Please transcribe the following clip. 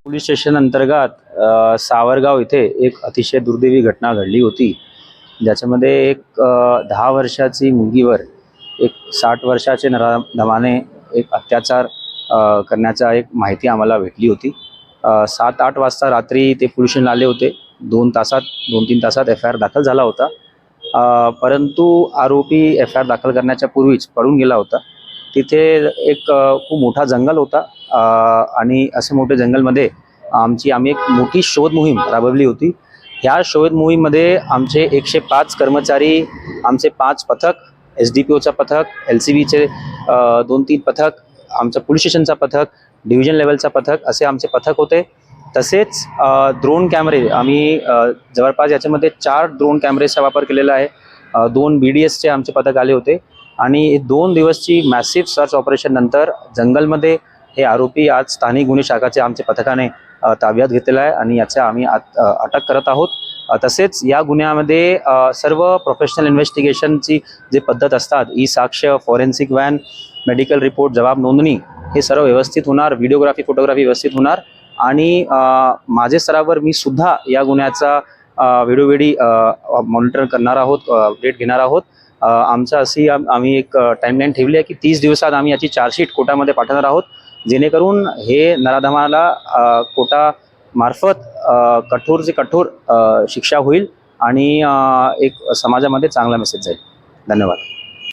Police station अंतर्गत सावरगाव इथे एक अतिशय दुर्दैवी घटना घडली होती, ज्याच्यामध्ये एक 10 वर्षाची मुलगीवर एक 60 वर्षाचे नराधमाने एक अत्याचार करण्याचा एक माहिती आम्हाला भेटली होती। 7-8 वाजता रात्री ते पोलीस स्टेशनला आले होते। 2-3 तासात एफ आय आर दाखल झाला होता, परंतु आरोपी एफ आय आर दाखल करण्याच्या पूर्वीच पळून गेला होता। तिथे एक खूप मोठा जंगल होता आणि असे मोठे जंगलमध्ये आम्ही एक मोठी शोध मोहीम राबवली होती। ह्या शोध मोहीममध्ये आमचे 105 कर्मचारी, आमचे 5 पथक, SDPOचा पथक, LCBचे 2-3 पथक, आमचं पोलीस स्टेशनचा पथक, डिव्हिजन लेवलचा पथक असे आमचे पथक होते। तसेच ड्रोन कॅमेरे आम्ही जवळपास याच्यामध्ये 4 ड्रोन कॅमेरेचा वापर केलेला आहे। 2 BDSचे आमचे पथक आले होते आणि 2 दिवसची मॅसिव्ह सर्च ऑपरेशन नंतर जंगलमध्ये हे आरोपी आज स्थानिक गुन्हे शाखाचे आमच्या पथकाने ताब्यात घेतलेला आहे आणि याचा आम्ही अटक करत आहोत। तसेच या गुन्ह्यामध्ये सर्व प्रोफेशनल इन्व्हेस्टिगेशनची जे पद्धत असतात, ई साक्ष, फॉरेन्सिक व्हॅन, मेडिकल रिपोर्ट, जबाब नोंदणी हे सर्व व्यवस्थित होणार, व्हिडिओग्राफी, फोटोग्राफी व्यवस्थित होणार आणि माझे स्तरावर मी सुद्धा या गुन्ह्याचा वेळोवेळी मॉनिटर करणार आहोत, अपडेट घेणार आहोत। आम्ही एक टाइमलाईन ठेवली आहे की 30 दिवसात आम्ही याची चार्जशीट कोर्टामध्ये पाठवणार आहोत, जेणेकरून हे नराधमाला कोर्टामार्फत कठोर से कठोर शिक्षा होईल आणि एक समाजामध्ये चांगला मेसेज जाईल। धन्यवाद।